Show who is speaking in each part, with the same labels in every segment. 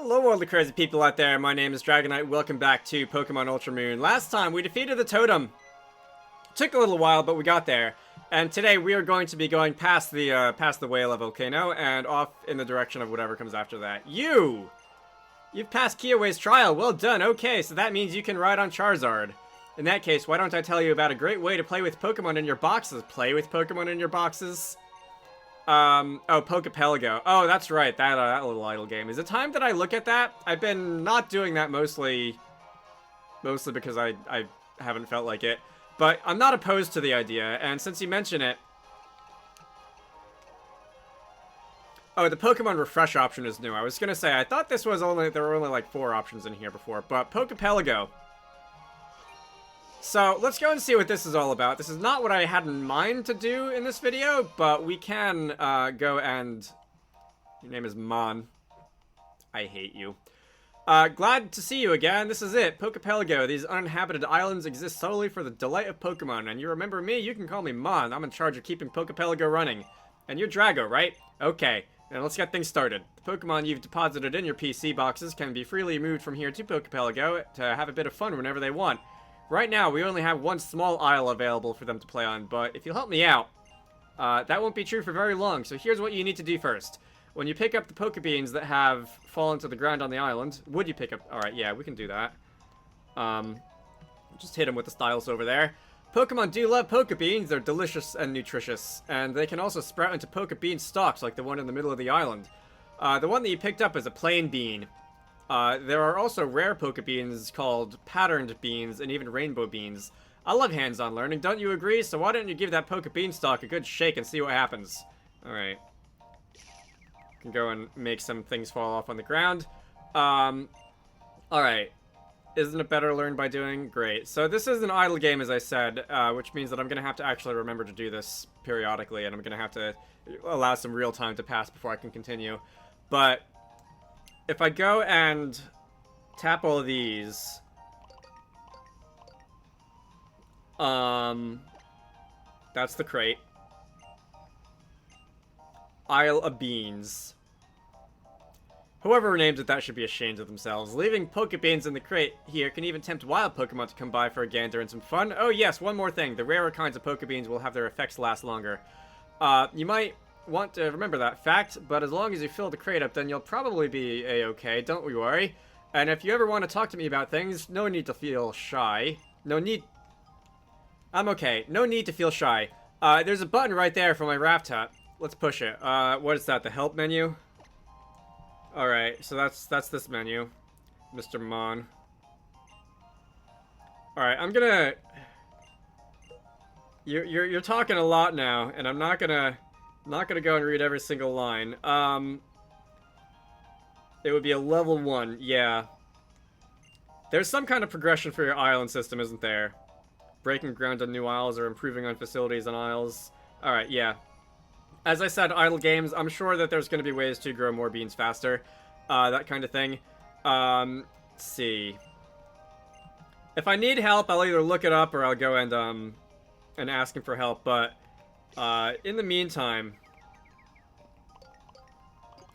Speaker 1: Hello all the crazy people out there, my name is Dragonite, welcome back to Pokemon Ultra Moon. Last time we defeated the totem. Took a little while, but we got there. And today we are going to be going past the whale of volcano and off in the direction of whatever comes after that. You've passed Kiawe's trial, well done, okay, so that means you can ride on Charizard. In that case, why don't I tell you about a great way to play with Pokemon in your boxes? Play with Pokemon in your boxes? Oh, Pelago. Oh, that's right, that little idle game. Is it time that I look at that? I've been not doing that mostly because I haven't felt like it. But I'm not opposed to the idea, and since you mention it... Oh, the Pokemon Refresh option is new. I was gonna say, I thought there were only like 4 options in here before, but Pelago. So, let's go and see what this is all about. This is not what I had in mind to do in this video, but we can go and... Your name is Mon. I hate you. Glad to see you again. This is it, Pelago. These uninhabited islands exist solely for the delight of Pokemon, and you remember me? You can call me Mon. I'm in charge of keeping Pelago running. And you're Drago, right? Okay, then let's get things started. The Pokemon you've deposited in your PC boxes can be freely moved from here to Pelago to have a bit of fun whenever they want. Right now, we only have one small isle available for them to play on, but if you'll help me out, that won't be true for very long, so here's what you need to do first. When you pick up the Pokebeans that have fallen to the ground on the island, would you pick up... Alright, yeah, we can do that. Just hit them with the stylus over there. Pokemon do love Pokebeans, they're delicious and nutritious, and they can also sprout into Pokebean stalks like the one in the middle of the island. The one that you picked up is a plain bean. There are also rare Pokebeans called patterned beans and even rainbow beans. I love hands-on learning, don't you agree? So why don't you give that Pokebeanstalk a good shake and see what happens? Alright. Can go and make some things fall off on the ground. Alright. Isn't it better learned by doing? Great. So this is an idle game, as I said, which means that I'm going to have to actually remember to do this periodically, and I'm going to have to allow some real time to pass before I can continue. But... if I go and tap all of these, that's the crate. Isle of Beans. Whoever named it that should be ashamed of themselves. Leaving Pokebeans in the crate here can even tempt wild Pokemon to come by for a gander and some fun. Oh yes, one more thing. The rarer kinds of Pokebeans will have their effects last longer. You might want to remember that fact, but as long as you fill the crate up, then you'll probably be a-okay, don't we worry. And if you ever want to talk to me about things, no need to feel shy. I'm okay. No need to feel shy. There's a button right there for my raft hut. Let's push it. What is that, the help menu? Alright, so that's this menu. Mr. Mon. Alright, I'm gonna... You're talking a lot now, and I'm not gonna go and read every single line. It would be a level 1, yeah. There's some kind of progression for your island system, isn't there? Breaking ground on new isles or improving on facilities on isles. Alright, yeah. As I said, idle games, I'm sure that there's going to be ways to grow more beans faster. That kind of thing. Let's see. If I need help, I'll either look it up or I'll go and ask him for help, but... in the meantime,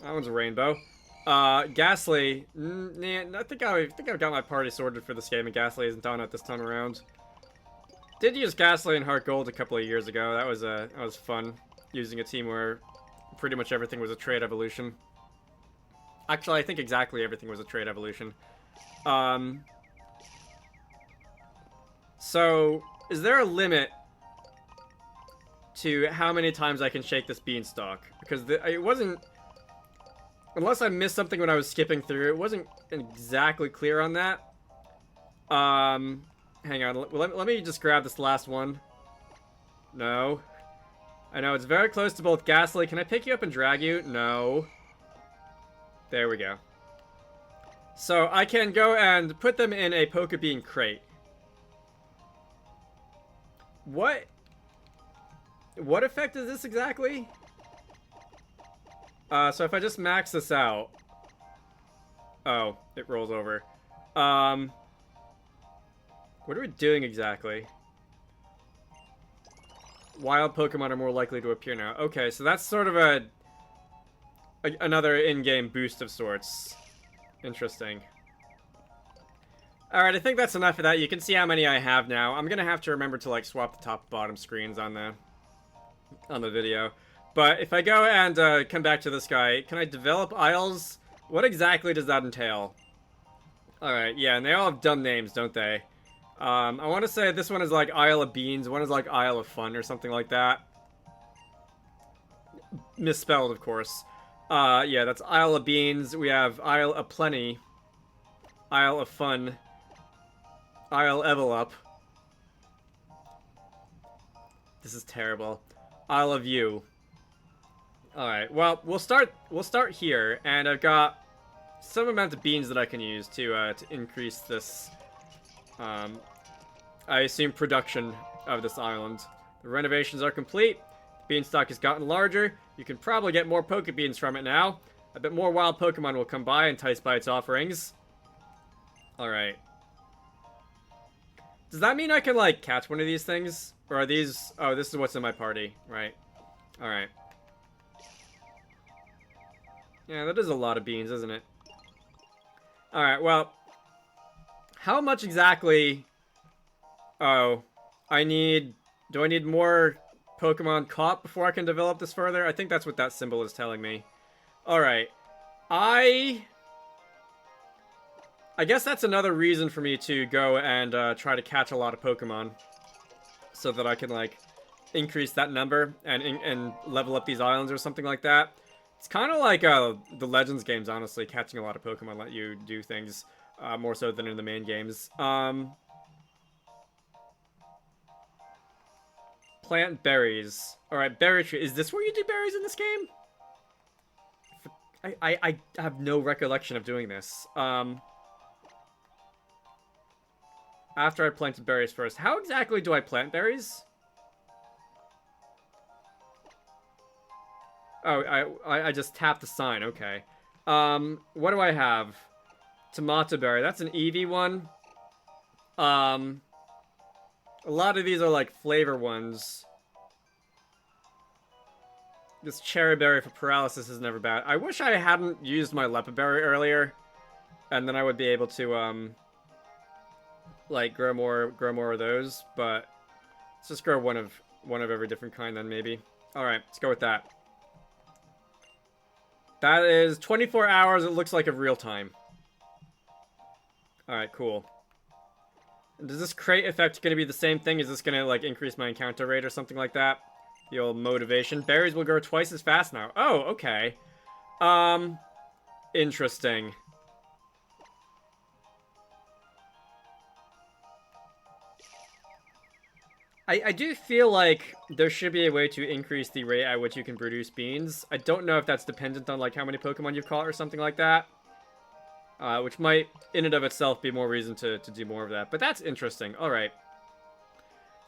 Speaker 1: that one's a rainbow. Ghastly, I think I've got my party sorted for this game, and Ghastly isn't on it this time around. Did use Ghastly and Heart Gold a couple of years ago. That was fun, using a team where pretty much everything was a trade evolution. Actually, I think exactly everything was a trade evolution. So, is there a limit to how many times I can shake this beanstalk? Because it wasn't... Unless I missed something when I was skipping through, it wasn't exactly clear on that. Hang on, let me just grab this last one. No. I know, it's very close to both Ghastly. Can I pick you up and drag you? No. There we go. So, I can go and put them in a Pokebean crate. What effect is this exactly? So if I just max this out... Oh, it rolls over. What are we doing exactly? Wild Pokemon are more likely to appear now. Okay, so that's sort of another in-game boost of sorts. Interesting. Alright, I think that's enough of that. You can see how many I have now. I'm gonna have to remember to, like, swap the top bottom screens on the video. But if I go and come back to this guy, can I develop isles? What exactly does that entail? Alright, yeah, and they all have dumb names, don't they? I want to say this one is like Isle of Beans, one is like Isle of Fun or something like that. Misspelled, of course. Yeah, that's Isle of Beans. We have Isle of Plenty, Isle of Fun, Isle Evel Up. This is terrible. Isle of You. Alright, well, we'll start here, and I've got some amount of beans that I can use to increase this, I assume, production of this island. The renovations are complete. The beanstalk has gotten larger. You can probably get more Poké Beans from it now. I bet more wild Pokemon will come by, enticed by its offerings. Alright. Does that mean I can, like, catch one of these things? Or are these... Oh, this is what's in my party. Right. Alright. Yeah, that is a lot of beans, isn't it? Alright, well... How much exactly... Oh. I need... Do I need more Pokemon caught before I can develop this further? I think that's what that symbol is telling me. Alright. I guess that's another reason for me to go and try to catch a lot of Pokemon. So that I can, like, increase that number and level up these islands or something like that. It's kind of like the Legends games, honestly. Catching a lot of Pokemon let you do things more so than in the main games. Plant berries. Alright, berry tree. Is this where you do berries in this game? I have no recollection of doing this. After I planted berries first. How exactly do I plant berries? Oh, I just tapped the sign. Okay. What do I have? Tomato berry. That's an Eevee one. A lot of these are like flavor ones. This cherry berry for paralysis is never bad. I wish I hadn't used my lepa berry earlier, and then I would be able to like grow more of those. But let's just grow one of every different kind then, maybe. All right, let's go with that. That is 24 hours. It looks like of real time. All right, cool. Does this crate effect going to be the same thing? Is this going to, like, increase my encounter rate or something like that? The old motivation. Berries will grow twice as fast now. Oh, okay. Interesting. I do feel like there should be a way to increase the rate at which you can produce beans. I don't know if that's dependent on, like, how many Pokemon you've caught or something like that. Which might, in and of itself, be more reason to do more of that. But that's interesting. Alright.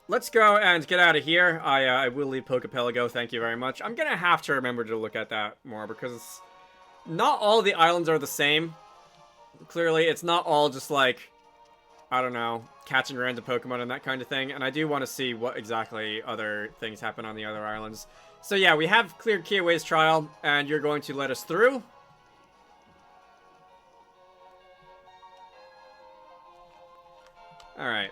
Speaker 1: Let's go and get out of here. I will leave Pelago, thank you very much. I'm gonna have to remember to look at that more, because not all the islands are the same. Clearly, it's not all just, like, I don't know, catching random Pokemon and that kind of thing. And I do want to see what exactly other things happen on the other islands. So yeah, we have cleared Kiawe's trial, and you're going to let us through. Alright.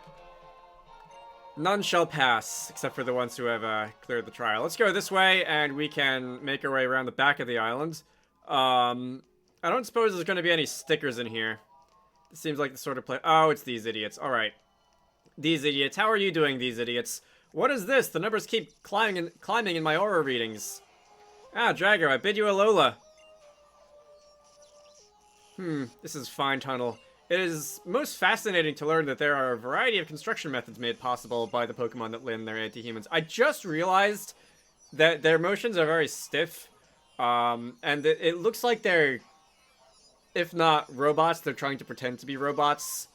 Speaker 1: None shall pass, except for the ones who have cleared the trial. Let's go this way, and we can make our way around the back of the island. I don't suppose there's going to be any stickers in here. It seems like the sort of place... Oh, it's these idiots. Alright. These idiots. How are you doing, these idiots? What is this? The numbers keep climbing in my aura readings. Ah, Drago, I bid you a Lola. This is fine, Tunnel. It is most fascinating to learn that there are a variety of construction methods made possible by the Pokemon that live in their anti-humans. I just realized that their motions are very stiff, and it looks like they're, if not robots, they're trying to pretend to be robots.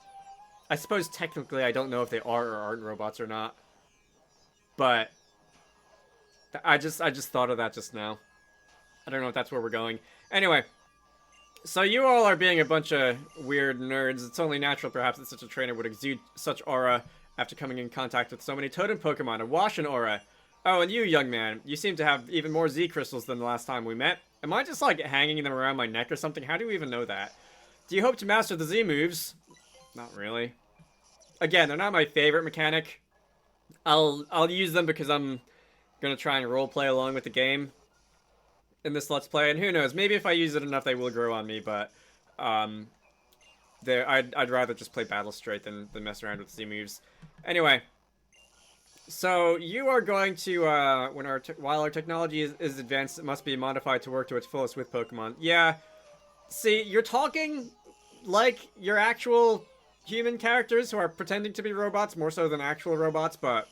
Speaker 1: I suppose technically I don't know if they are or aren't robots or not, but I just thought of that just now. I don't know if that's where we're going. Anyway. So you all are being a bunch of weird nerds. It's only natural, perhaps, that such a trainer would exude such aura after coming in contact with so many totem Pokemon. A wash in aura. Oh, and you, young man, you seem to have even more Z crystals than the last time we met. Am I just, like, hanging them around my neck or something? How do you even know that? Do you hope to master the Z moves? Not really. Again, they're not my favorite mechanic. I'll use them because I'm gonna try and roleplay along with the game in this Let's Play, and who knows, maybe if I use it enough they will grow on me, but I'd rather just play battle straight than mess around with Z moves. Anyway, so you are going to while our technology is advanced, it must be modified to work to its fullest with Pokemon. Yeah, see, you're talking like your actual human characters who are pretending to be robots more so than actual robots, but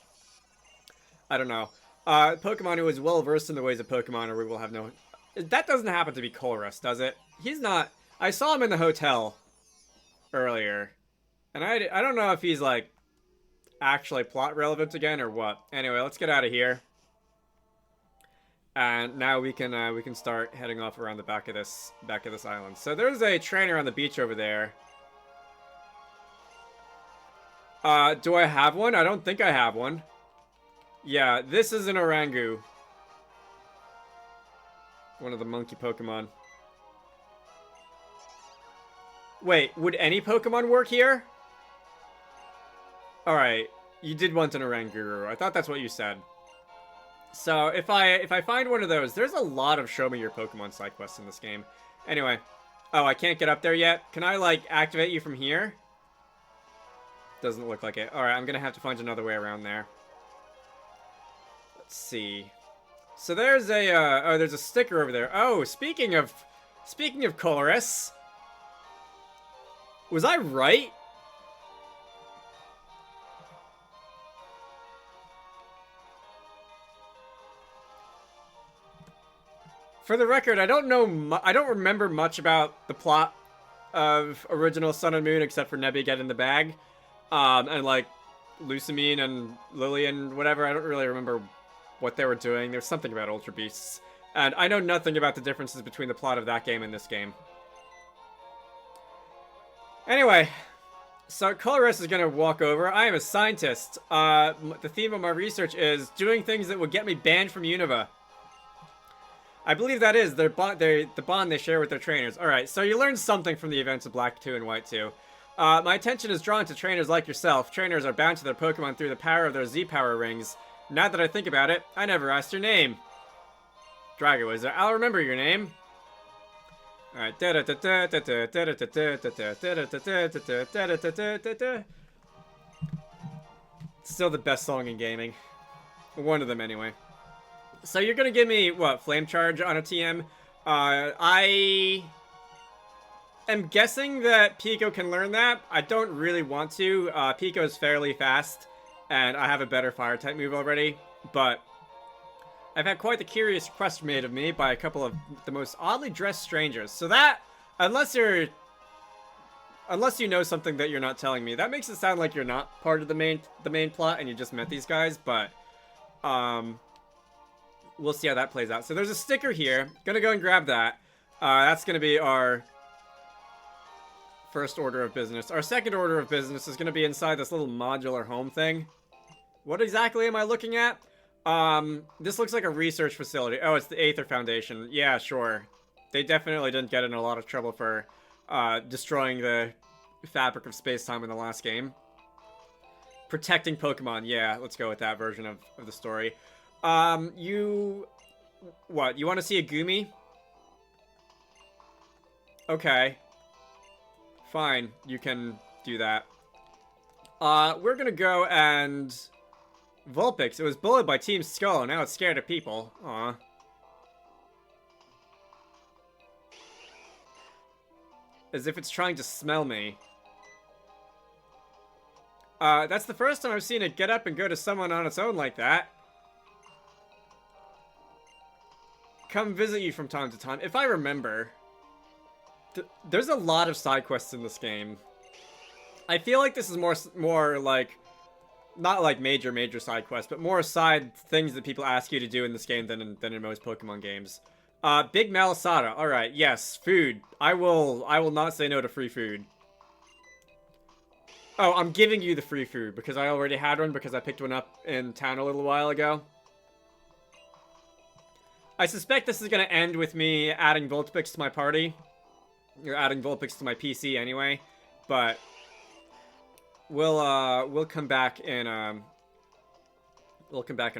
Speaker 1: I don't know. Pokemon who is well versed in the ways of Pokemon, or we will have no. That doesn't happen to be Colress, does it? He's not. I saw him in the hotel earlier, and I don't know if he's like actually plot relevant again or what. Anyway, let's get out of here, and now we can start heading off around the back of this island. So there's a trainer on the beach over there. Do I have one? I don't think I have one. Yeah, this is an Orangu. One of the monkey Pokemon. Wait, would any Pokemon work here? Alright, you did want an Oranguru. I thought that's what you said. So, if I find one of those, there's a lot of show me your Pokemon side quests in this game. Anyway. Oh, I can't get up there yet? Can I, like, activate you from here? Doesn't look like it. Alright, I'm gonna have to find another way around there. Let's see. So there's a, oh, there's a sticker over there. Oh, speaking of Colress. Was I right? For the record, I don't remember much about the plot of original Sun and Moon except for Nebby getting the bag. And like Lucamine and Lillian, whatever. I don't really remember what they were doing. There's something about Ultra Beasts. And I know nothing about the differences between the plot of that game and this game. Anyway, so Colress is going to walk over. I am a scientist. The theme of my research is doing things that would get me banned from Unova. I believe that is the bond they share with their trainers. Alright, so you learned something from the events of Black 2 and White 2. My attention is drawn to trainers like yourself. Trainers are bound to their Pokemon through the power of their Z-Power rings. Now that I think about it, I never asked your name. Drago Wizard. I'll remember your name. Alright. Still the best song in gaming. One of them, anyway. So you're gonna give me, what, Flame Charge on a TM? I am guessing that Pico can learn that. I don't really want to. Pico is fairly fast, and I have a better Fire-type move already, but I've had quite the curious request made of me by a couple of the most oddly dressed strangers. So that, unless you know something that you're not telling me, that makes it sound like you're not part of the main plot and you just met these guys, but we'll see how that plays out. So there's a sticker here. Gonna go and grab that. That's gonna be our first order of business. Our second order of business is gonna be inside this little modular home thing. What exactly am I looking at? This looks like a research facility. Oh, it's the Aether Foundation. Yeah, sure. They definitely didn't get in a lot of trouble for destroying the fabric of space-time in the last game. Protecting Pokemon. Yeah, let's go with that version of the story. What? You want to see a Gumi? Okay. Fine, you can do that. We're gonna go and Vulpix. It was bullied by Team Skull, and now it's scared of people. Aw. As if it's trying to smell me. That's the first time I've seen it get up and go to someone on its own like that. Come visit you from time to time. If I remember, there's a lot of side quests in this game. I feel like this is more like, not like major side quests, but more side things that people ask you to do in this game than in most Pokemon games. Big Malasada. Alright, yes, food. I will not say no to free food. Oh, I'm giving you the free food because I already had one because I picked one up in town a little while ago. I suspect this is going to end with me adding Vulpix to my party. You're adding Vulpix to my PC anyway, but we'll come back in a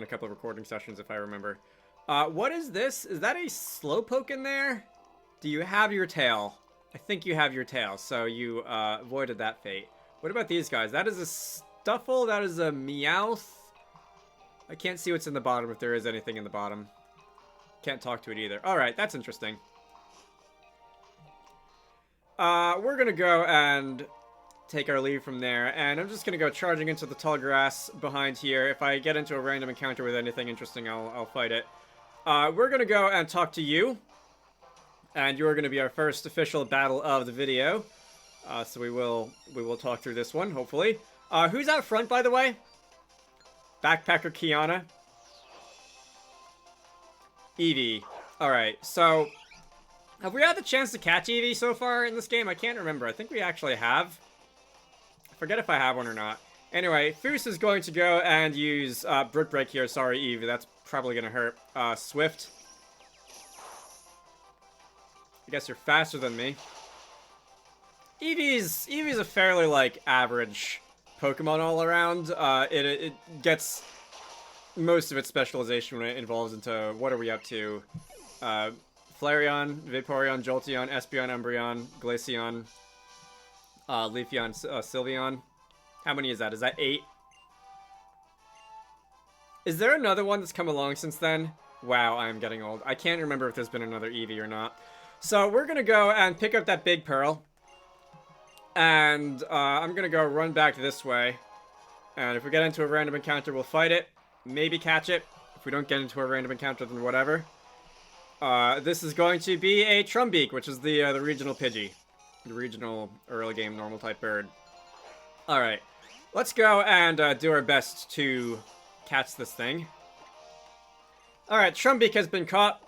Speaker 1: couple of recording sessions if I remember. What is this? Is that a Slowpoke in there? Do you have your tail? I think you have your tail, so you avoided that fate. What about these guys? That is a Stuffle. That is a Meowth. I can't see what's in the bottom if there is anything in the bottom. Can't talk to it either. Alright, that's interesting. We're gonna go and take our leave from there, and I'm just gonna go charging into the tall grass behind here. If I get into a random encounter with anything interesting, I'll fight it. We're gonna go and talk to you, and you're gonna be our first official battle of the video. So we will talk through this one, hopefully. Who's out front, by the way? Backpacker Kiana. Eevee. Alright, so have we had the chance to catch Eevee so far in this game? I can't remember. I think we actually have. I forget if I have one or not. Anyway, Foos is going to go and use Brick Break here. Sorry, Eevee. That's probably going to hurt. Swift. I guess you're faster than me. Eevee's a fairly, like, average Pokemon all around. It gets most of its specialization when it evolves into, what are we up to? Flareon, Vaporeon, Jolteon, Espeon, Umbreon, Glaceon, Leafeon, Sylveon. How many is that? Is that 8? Is there another one that's come along since then? Wow, I am getting old. I can't remember if there's been another Eevee or not. So we're gonna go and pick up that big pearl. And I'm gonna go run back this way. And if we get into a random encounter, we'll fight it. Maybe catch it. If we don't get into a random encounter, then whatever. This is going to be a Trumbeak, which is the regional Pidgey. The regional early game normal type bird. Alright. Let's go and do our best to catch this thing. Alright, Trumbeak has been caught.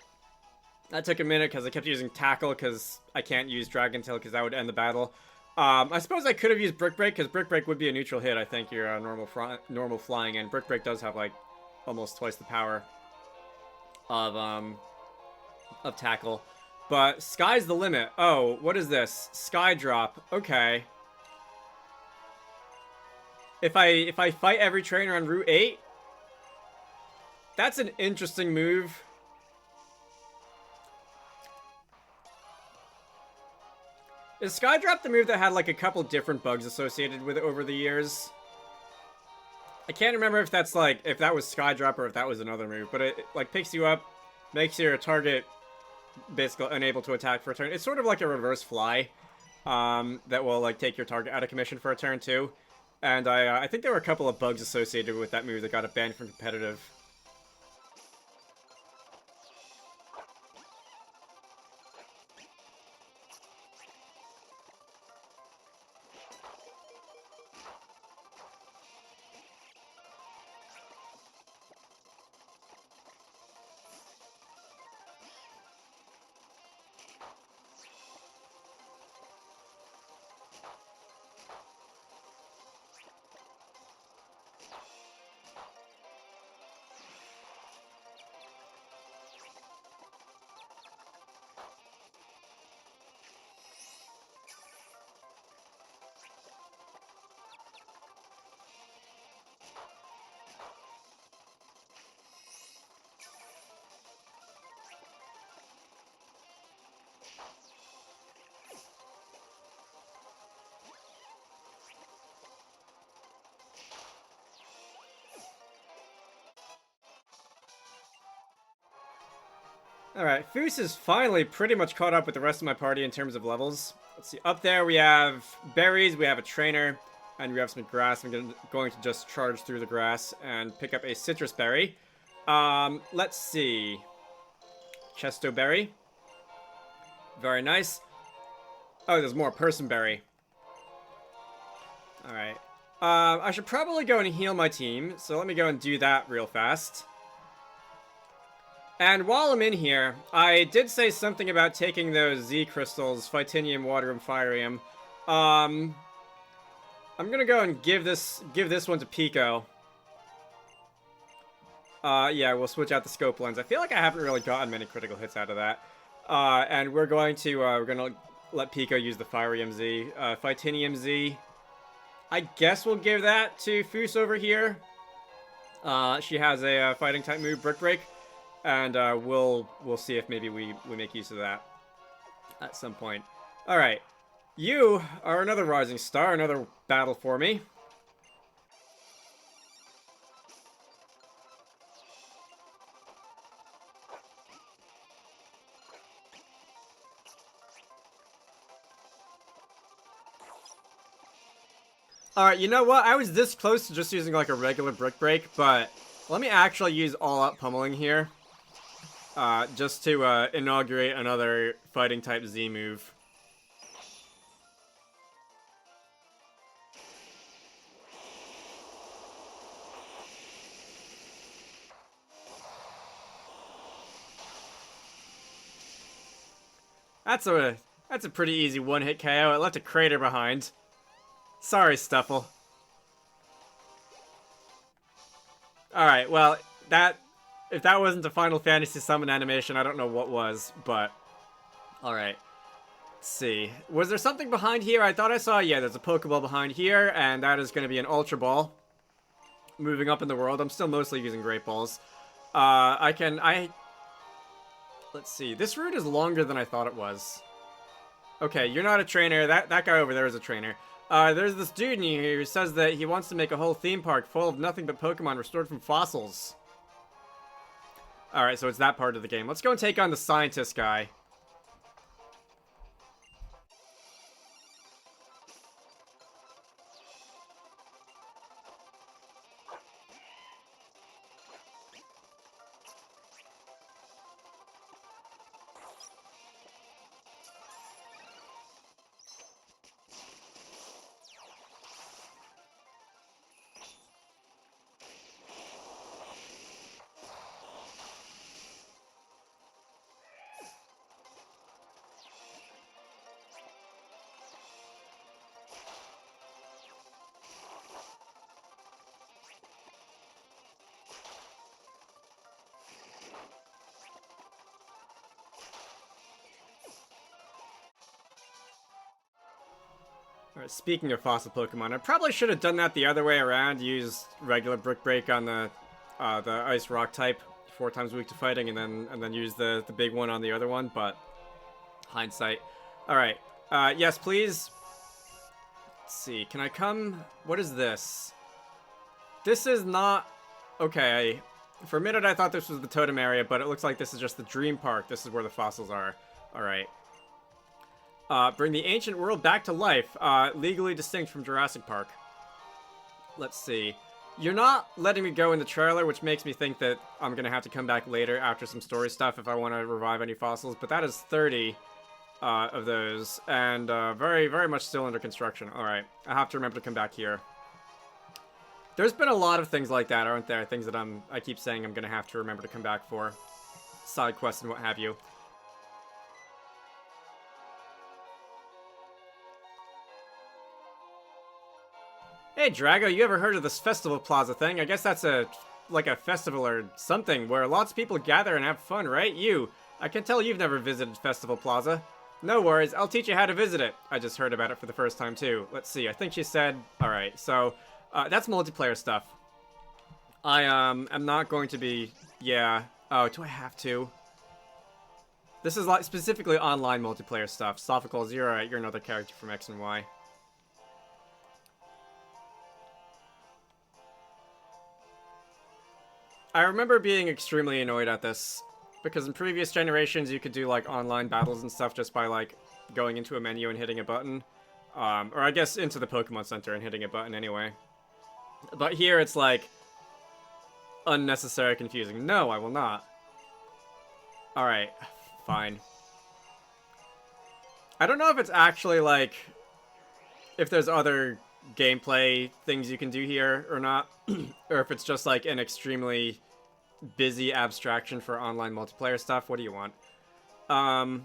Speaker 1: That took a minute because I kept using Tackle because I can't use Dragon Tail because that would end the battle. I suppose I could have used Brick Break because Brick Break would be a neutral hit. I think your normal flying, and Brick Break does have like almost twice the power of Tackle. But sky's the limit. Oh, what is this? Sky Drop. Okay. If I fight every trainer on Route 8, that's an interesting move. Is Skydrop the move that had like a couple different bugs associated with it over the years? I can't remember if that's like, if that was Skydrop or if that was another move, but it like picks you up, makes your target basically unable to attack for a turn. It's sort of like a reverse fly that will like take your target out of commission for a turn too. And I think there were a couple of bugs associated with that move that got it banned from competitive. Alright, Foos is finally pretty much caught up with the rest of my party in terms of levels. Let's see, up there we have berries, we have a trainer, and we have some grass. I'm going to just charge through the grass and pick up a citrus berry. Let's see. Chesto berry. Very nice. Oh, there's more person berry. Alright. I should probably go and heal my team, so let me go and do that real fast. And while I'm in here, I did say something about taking those Z crystals, Phytinium, Waterium, Firium. I'm gonna go and give this one to Pico. Yeah, we'll switch out the scope lens. I feel like I haven't really gotten many critical hits out of that. And we're gonna let Pico use the Fire EMZ. Fightinium Z. I guess we'll give that to Foos over here. She has a fighting type move, Brick Break, and we'll see if maybe we make use of that at some point. All right, you are another rising star, another battle for me. Alright, you know what? I was this close to just using like a regular Brick Break, but let me actually use all-out pummeling here. Just to inaugurate another fighting type Z move. That's a pretty easy one-hit KO. It left a crater behind. Sorry, Stuffle. Alright, well, if that wasn't a Final Fantasy summon animation, I don't know what was, but... Alright. Let's see. Was there something behind here? I thought I saw, yeah, there's a Pokeball behind here, and that is going to be an Ultra Ball. Moving up in the world. I'm still mostly using Great Balls. Let's see. This route is longer than I thought it was. Okay, you're not a trainer. That guy over there is a trainer. There's this dude in here who says that he wants to make a whole theme park full of nothing but Pokemon restored from fossils. Alright, so it's that part of the game. Let's go and take on the scientist guy. Alright, speaking of fossil Pokemon, I probably should have done that the other way around. Used regular Brick Break on the Ice Rock type, 4 times weak to fighting, and then use the big one on the other one. But hindsight. All right. Yes, please. Let's see. Can I come? What is this? This is not okay. For a minute, I thought this was the totem area, but it looks like this is just the Dream Park. This is where the fossils are. All right. Bring the ancient world back to life, legally distinct from Jurassic Park. Let's see. You're not letting me go in the trailer, which makes me think that I'm going to have to come back later after some story stuff if I want to revive any fossils, but that is 30 of those, and very, very much still under construction. Alright, I have to remember to come back here. There's been a lot of things like that, aren't there? Things that I keep saying I'm going to have to remember to come back for. Side quests and what have you. Hey Drago, you ever heard of this Festival Plaza thing? I guess that's like a festival or something where lots of people gather and have fun, right? I can tell you've never visited Festival Plaza. No worries, I'll teach you how to visit it. I just heard about it for the first time too. Let's see, I think she said... Alright, so that's multiplayer stuff. I am not going to be... Yeah. Oh, do I have to? This is like specifically online multiplayer stuff. Sophocles, you're alright, you're another character from X and Y. I remember being extremely annoyed at this, because in previous generations you could do like online battles and stuff just by like going into a menu and hitting a button. Or I guess into the Pokemon Center and hitting a button anyway. But here it's like unnecessary confusing. No, I will not. Alright, fine. I don't know if it's actually like, if there's other gameplay things you can do here or not, or if it's just like an extremely busy abstraction for online multiplayer stuff. What do you want? I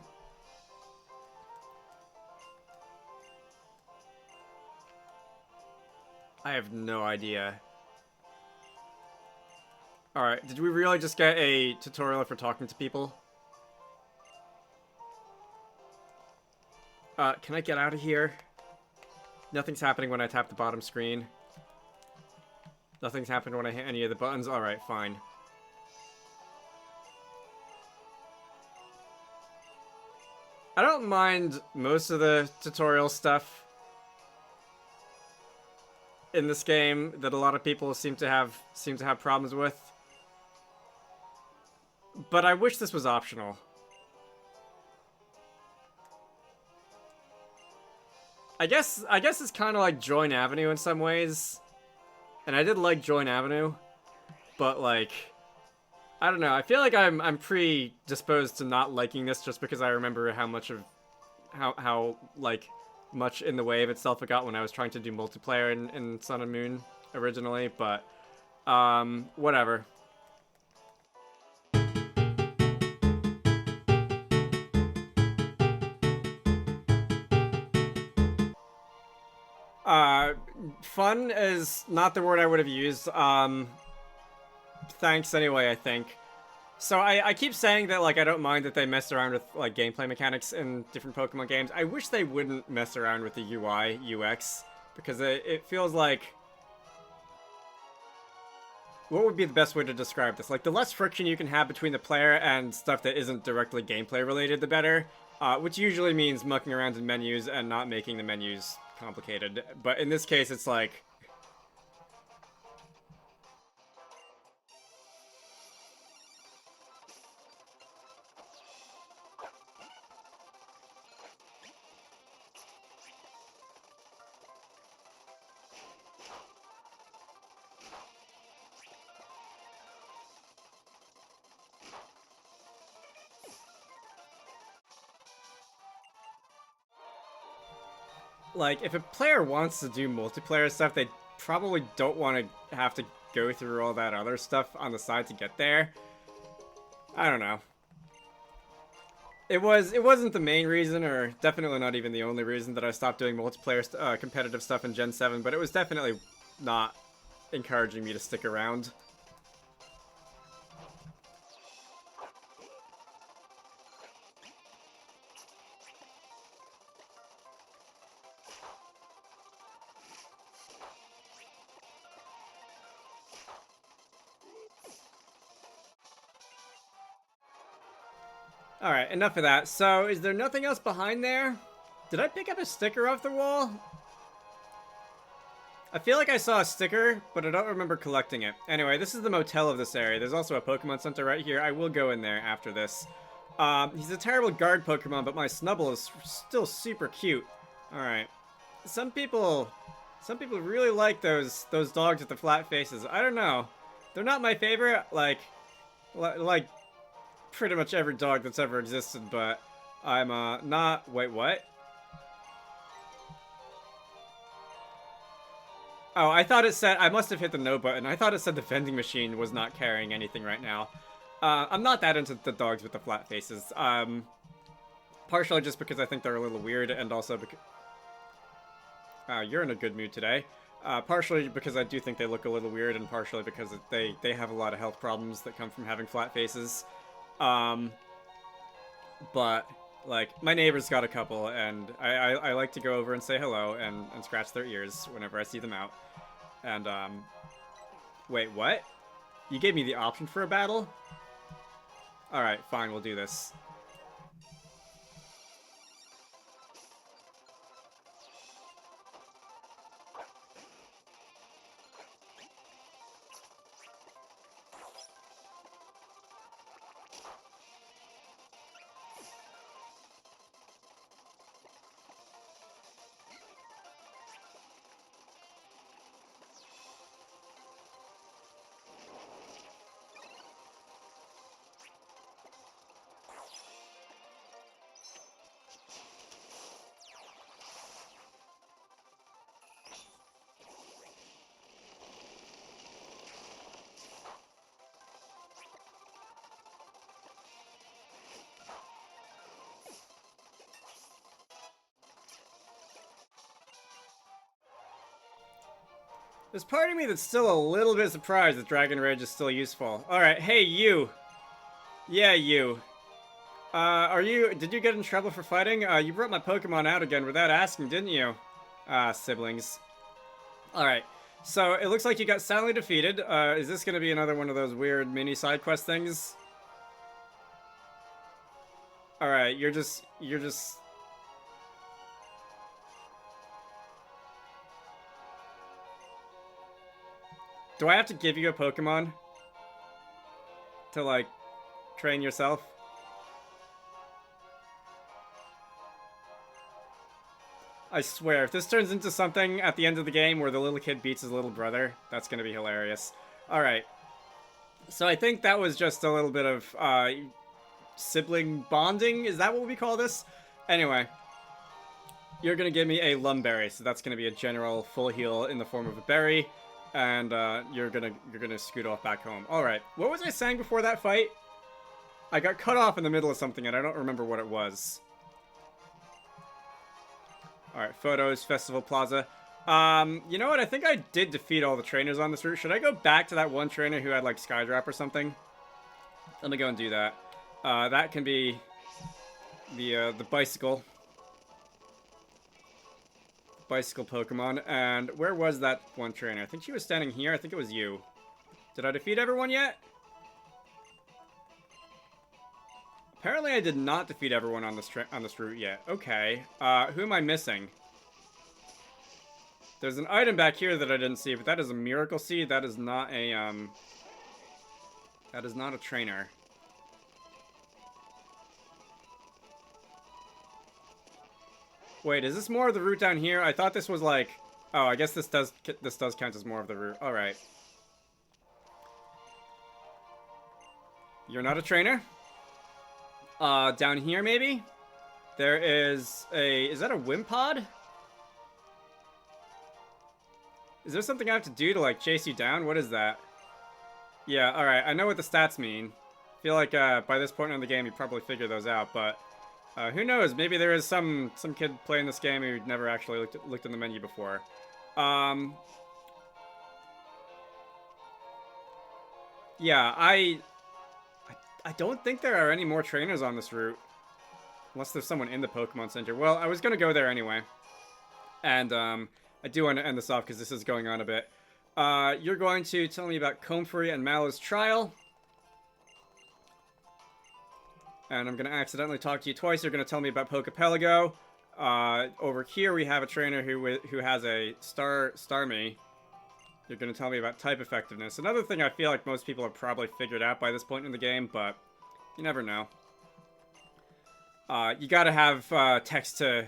Speaker 1: have no idea. Alright, did we really just get a tutorial for talking to people? Can I get out of here? Nothing's happening when I tap the bottom screen. Nothing's happened when I hit any of the buttons. Alright, fine. I don't mind most of the tutorial stuff in this game that a lot of people seem to have problems with. But I wish this was optional. I guess it's kind of like Join Avenue in some ways. And I did like Join Avenue, but like, I don't know. I feel like I'm predisposed to not liking this just because I remember how much of how like much in the way of itself it got when I was trying to do multiplayer in Sun and Moon originally, but whatever. Fun is not the word I would have used. Thanks anyway, I think. So I keep saying that, like, I don't mind that they mess around with, like, gameplay mechanics in different Pokemon games. I wish they wouldn't mess around with the UI, UX, because it feels like... What would be the best way to describe this? Like, the less friction you can have between the player and stuff that isn't directly gameplay related, the better. Which usually means mucking around in menus and not making the menus complicated. But in this case, it's like... Like, if a player wants to do multiplayer stuff, they probably don't want to have to go through all that other stuff on the side to get there. I don't know. It wasn't the main reason, or definitely not even the only reason that I stopped doing multiplayer competitive stuff in Gen 7, but it was definitely not encouraging me to stick around. Alright, enough of that. So, is there nothing else behind there? Did I pick up a sticker off the wall? I feel like I saw a sticker, but I don't remember collecting it. Anyway, this is the motel of this area. There's also a Pokemon Center right here. I will go in there after this. He's a terrible guard Pokemon, but my Snubbull is still super cute. Alright. Some people really like those dogs with the flat faces. I don't know. They're not my favorite, like pretty much every dog that's ever existed, but I'm not... Wait, what? Oh, I thought it said... I must have hit the no button. I thought it said the vending machine was not carrying anything right now. I'm not that into the dogs with the flat faces. Partially just because I think they're a little weird, and also because... you're in a good mood today. Partially because I do think they look a little weird, and partially because they have a lot of health problems that come from having flat faces. But, like, my neighbor's got a couple, and I like to go over and say hello and scratch their ears whenever I see them out. And, wait, what? You gave me the option for a battle? Alright, fine, we'll do this. There's part of me that's still a little bit surprised that Dragon Rage is still useful. Alright, hey, you. Yeah, you. Did you get in trouble for fighting? You brought my Pokemon out again without asking, didn't you? Siblings. Alright. So, it looks like you got soundly defeated. Is this gonna be another one of those weird mini side quest things? Alright, you're just... Do I have to give you a Pokemon? To, like, train yourself? I swear, if this turns into something at the end of the game where the little kid beats his little brother, that's gonna be hilarious. Alright. So I think that was just a little bit of, sibling bonding? Is that what we call this? Anyway. You're gonna give me a Lumberry, so that's gonna be a general full heal in the form of a berry. And, you're gonna scoot off back home. Alright. What was I saying before that fight? I got cut off in the middle of something and I don't remember what it was. Alright, photos, Festival Plaza. You know what? I think I did defeat all the trainers on this route. Should I go back to that one trainer who had, like, Skydrop or something? Let me go and do that. That can be the bicycle. Bicycle Pokemon. And where was that one trainer? I think she was standing here. I think it was you. Did I defeat everyone yet? Apparently I did not defeat everyone on this route yet. Okay. Who am I missing? There's an item back here that I didn't see, but that is a Miracle Seed. That is not a, that is not a trainer. Wait, is this more of the route down here? I thought this was like... Oh, I guess this does count as more of the route. Alright. You're not a trainer? Down here, maybe? There is a... Is that a Wimpod? Is there something I have to do to, like, chase you down? What is that? Yeah, alright. I know what the stats mean. I feel like, by this point in the game, you probably figured those out, but... who knows? Maybe there is some kid playing this game who never actually looked in the menu before. Yeah, I don't think there are any more trainers on this route. Unless there's someone in the Pokemon Center. Well, I was going to go there anyway. And, I do want to end this off because this is going on a bit. You're going to tell me about Comfrey and Mallow's trial. And I'm going to accidentally talk to you twice. You're going to tell me about Pelago. Over here we have a trainer who has a Starmie. You're going to tell me about type effectiveness. Another thing I feel like most people have probably figured out by this point in the game, but you never know. You gotta have text to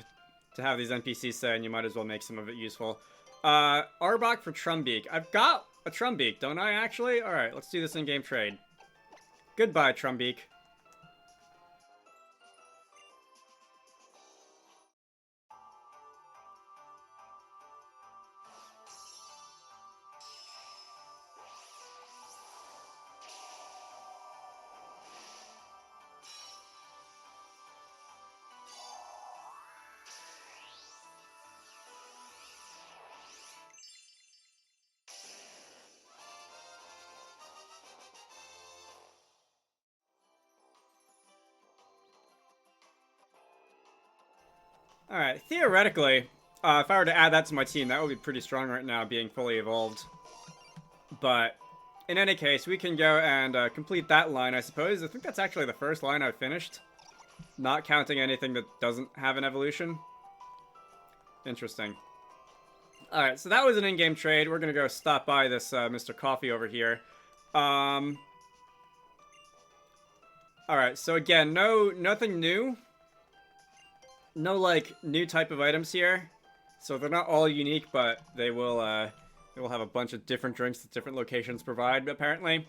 Speaker 1: have these NPCs say, and you might as well make some of it useful. Arbok for Trumbeak. I've got a Trumbeak, don't I, actually? Alright, let's do this in-game trade. Goodbye, Trumbeak. Alright, theoretically, if I were to add that to my team, that would be pretty strong right now, being fully evolved. But, in any case, we can go and complete that line, I suppose. I think that's actually the first line I've finished. Not counting anything that doesn't have an evolution. Interesting. Alright, so that was an in-game trade. We're gonna go stop by this Mr. Coffee over here. Alright, so again, nothing new. No, like, new type of items here. So they're not all unique, but they will have a bunch of different drinks that different locations provide, apparently.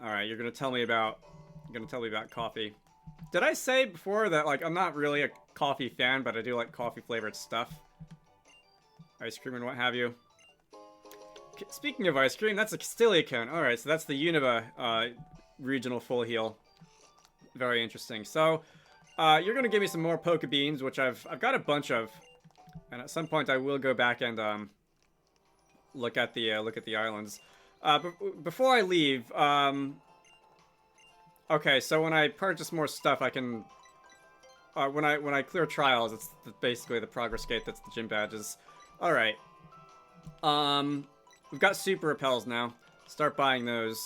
Speaker 1: Alright, you're gonna tell me about coffee. Did I say before that, like, I'm not really a coffee fan, but I do like coffee-flavored stuff? Ice cream and what have you. Speaking of ice cream, that's a Castilia cone. Alright, so that's the Unova regional full heal. Very interesting. So... you're gonna give me some more Poké Beans, which I've got a bunch of, and at some point I will go back and look at the islands. But before I leave, Okay, so when I purchase more stuff, I can... when I clear trials, it's basically the progress gate that's the gym badges. Alright. We've got super repels now. Start buying those.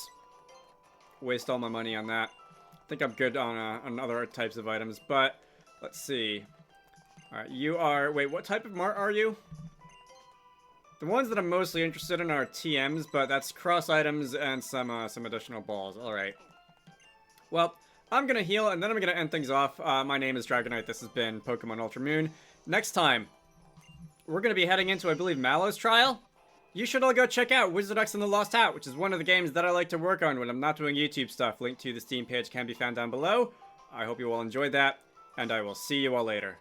Speaker 1: Waste all my money on that. I think I'm good on other types of items, but let's see. Alright, you are... Wait, what type of mart are you? The ones that I'm mostly interested in are TMs, but that's cross items and some additional balls. Alright. Well, I'm gonna heal, and then I'm gonna end things off. My name is Dragonite. This has been Pokemon Ultra Moon. Next time, we're gonna be heading into, I believe, Mallow's Trial. You should all go check out Wizarducks and the Lost Hat, which is one of the games that I like to work on when I'm not doing YouTube stuff. Link to the Steam page can be found down below. I hope you all enjoyed that, and I will see you all later.